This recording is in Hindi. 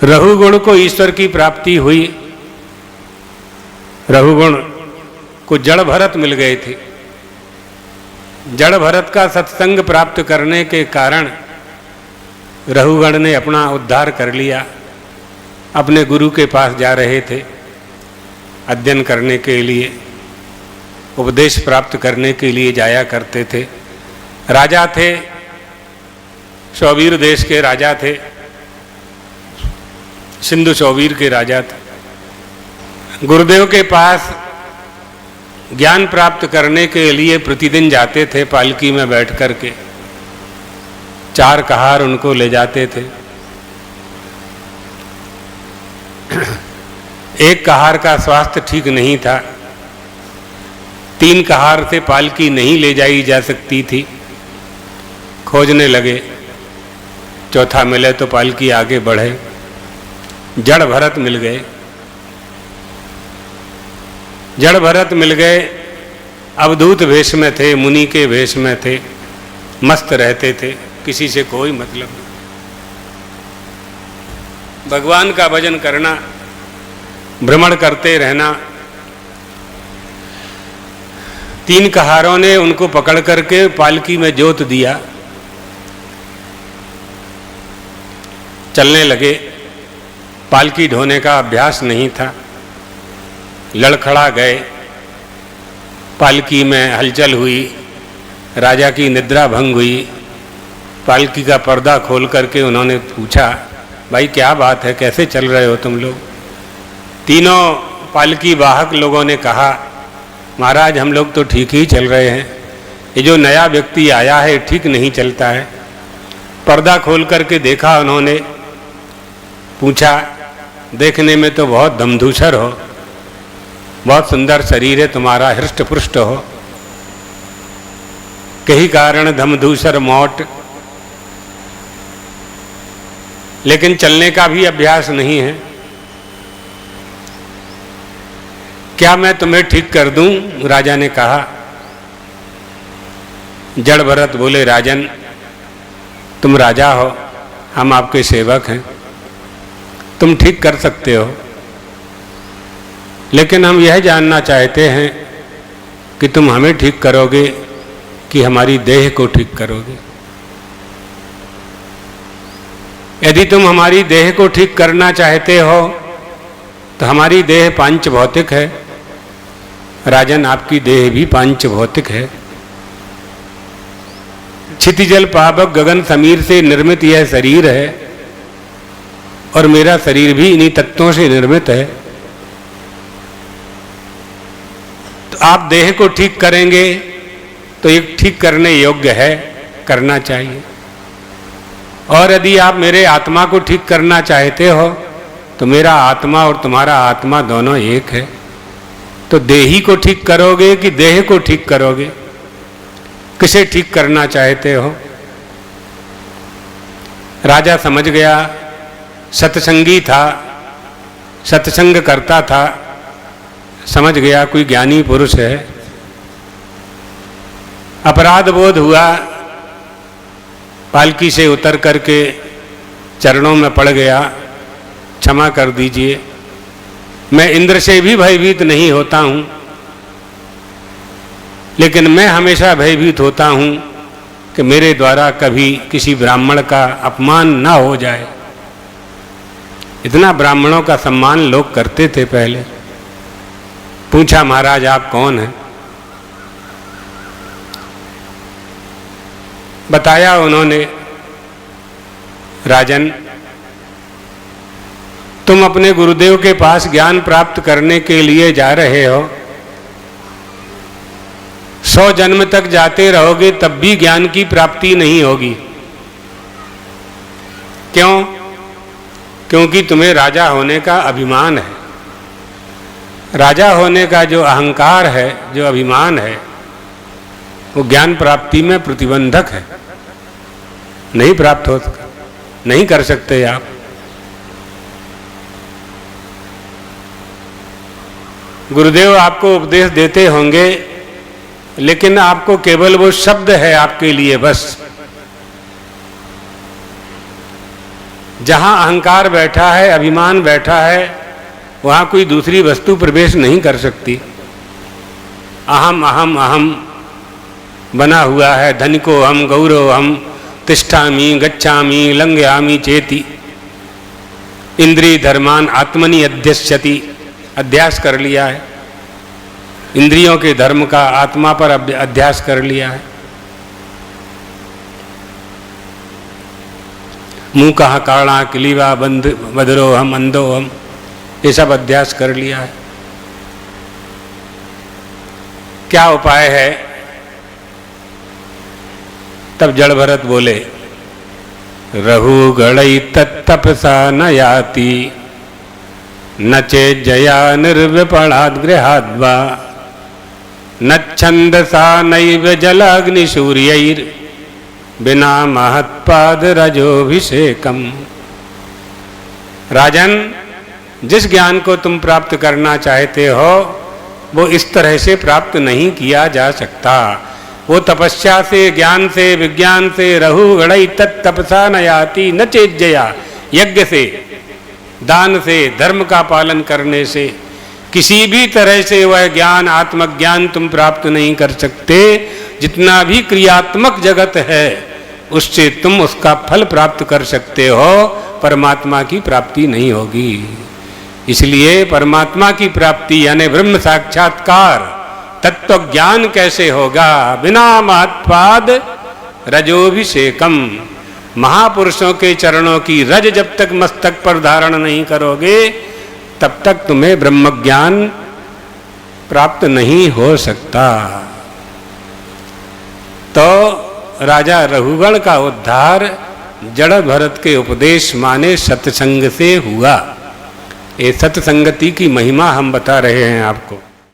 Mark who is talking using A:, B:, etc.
A: रहुगुण को ईश्वर की प्राप्ति हुई। रहुगुण को जड़ भरत मिल गए थे। जड़ भरत का सत्संग प्राप्त करने के कारण रहुगण ने अपना उद्धार कर लिया। अपने गुरु के पास जा रहे थे अध्ययन करने के लिए, उपदेश प्राप्त करने के लिए जाया करते थे। राजा थे, शौवीर देश के राजा थे, सिंधु शौवीर के राजा थे। गुरुदेव के पास ज्ञान प्राप्त करने के लिए प्रतिदिन जाते थे पालकी में बैठ कर के। 4 कहार उनको ले जाते थे। एक कहार का स्वास्थ्य ठीक नहीं था, 3 कहार से पालकी नहीं ले जाई जा सकती थी। खोजने लगे, चौथा मिले तो पालकी आगे बढ़े। जड़ भरत मिल गए। जड़ भरत मिल गए। अवधूत वेश में थे, मुनि के वेश में थे, मस्त रहते थे, किसी से कोई मतलब नहीं। भगवान का भजन करना, भ्रमण करते रहना। 3 कहारों ने उनको पकड़ करके पालकी में जोत दिया। चलने लगे। पालकी ढोने का अभ्यास नहीं था। लड़खड़ा गए। पालकी में हलचल हुई। राजा की निद्रा भंग हुई। पालकी का पर्दा खोल करके उन्होंने पूछा, भाई क्या बात है, कैसे चल रहे हो तुम लोग? तीनों पालकी वाहक लोगों ने कहा, महाराज हम लोग तो ठीक ही चल रहे हैं, ये जो नया व्यक्ति आया है ठीक नहीं चलता है। पर्दा खोल करके देखा उन्होंने, पूछा, देखने में तो बहुत धमधूसर हो, बहुत सुंदर शरीर है तुम्हारा, हृष्ट पुष्ट हो, कहीं कारण धमधूसर मोट, लेकिन चलने का भी अभ्यास नहीं है। क्या मैं तुम्हें ठीक कर दूं? राजा ने कहा। जड़ भरत बोले, राजन तुम राजा हो, हम आपके सेवक हैं, तुम ठीक कर सकते हो, लेकिन हम यह जानना चाहते हैं कि तुम हमें ठीक करोगे कि हमारी देह को ठीक करोगे। यदि तुम हमारी देह को ठीक करना चाहते हो तो हमारी देह पांच भौतिक है। राजन आपकी देह भी पांच भौतिक है। क्षितिजल पावक गगन समीर से निर्मित यह शरीर है और मेरा शरीर भी इन्हीं तत्वों से निर्मित है। तो आप देह को ठीक करेंगे तो ये ठीक करने योग्य है, करना चाहिए। और यदि आप मेरे आत्मा को ठीक करना चाहते हो तो मेरा आत्मा और तुम्हारा आत्मा दोनों एक है। तो देही को ठीक करोगे कि देह को ठीक करोगे? किसे ठीक करना चाहते हो? राजा समझ गया, सत्संगी था, सत्संग करता था, समझ गया कोई ज्ञानी पुरुष है। अपराध बोध हुआ, पालकी से उतर करके चरणों में पड़ गया, क्षमा कर दीजिए, मैं इंद्र से भी भयभीत नहीं होता हूं, लेकिन मैं हमेशा भयभीत होता हूं कि मेरे द्वारा कभी किसी ब्राह्मण का अपमान ना हो जाए। इतना ब्राह्मणों का सम्मान लोग करते थे पहले। पूछा, महाराज आप कौन हैं? बताया उन्होंने, राजन तुम अपने गुरुदेव के पास ज्ञान प्राप्त करने के लिए जा रहे हो, 100 जन्म तक जाते रहोगे तब भी ज्ञान की प्राप्ति नहीं होगी। क्यों? क्योंकि तुम्हें राजा होने का अभिमान है। राजा होने का जो अहंकार है, जो अभिमान है, वो ज्ञान प्राप्ति में प्रतिबंधक है। नहीं प्राप्त हो सकता, नहीं कर सकते आप। गुरुदेव आपको उपदेश देते होंगे, लेकिन आपको केवल वो शब्द है आपके लिए बस। जहाँ अहंकार बैठा है, अभिमान बैठा है, वहाँ कोई दूसरी वस्तु प्रवेश नहीं कर सकती। अहम अहम अहम बना हुआ है, धनिको हम गौरव हम तिष्ठामि गच्छामि लंघयामि चेति, इंद्रिय धर्मान आत्मनि अध्यस्यति, अध्यास कर लिया है, इंद्रियों के धर्म का आत्मा पर अध्यास कर लिया है। मुंह कहा काड़ा किलीवा बंद बदरो हम अंधो हम, ये सब अध्यास कर लिया है। क्या उपाय है? तब जड़ भरत बोले, रहु गणई तत्तपसा न याति, न चेत जया निर्विपणाद गृहाद्वा, न छंदसा नैव जलाग्निसूर्यैर, बिना महत्पाद रजोभिषेकम। राजन, जिस ज्ञान को तुम प्राप्त करना चाहते हो वो इस तरह से प्राप्त नहीं किया जा सकता। वो तपस्या से, ज्ञान से, विज्ञान से, रहु गणई तत्तपसा न याति, न चेज्जया, यज्ञ से, दान से, धर्म का पालन करने से, किसी भी तरह से वह ज्ञान, आत्मज्ञान तुम प्राप्त नहीं कर सकते। जितना भी क्रियात्मक जगत है उससे तुम उसका फल प्राप्त कर सकते हो, परमात्मा की प्राप्ति नहीं होगी। इसलिए परमात्मा की प्राप्ति यानी ब्रह्म साक्षात्कार, तत्व ज्ञान कैसे होगा? बिना महत्पाद रजोभिषेकम, महापुरुषों के चरणों की रज जब तक मस्तक पर धारण नहीं करोगे तब तक तुम्हें ब्रह्म ज्ञान प्राप्त नहीं हो सकता। तो राजा रघुगण का उद्धार जड़ भरत के उपदेश माने सत्संग से हुआ। ये सत्संगति की महिमा हम बता रहे हैं आपको।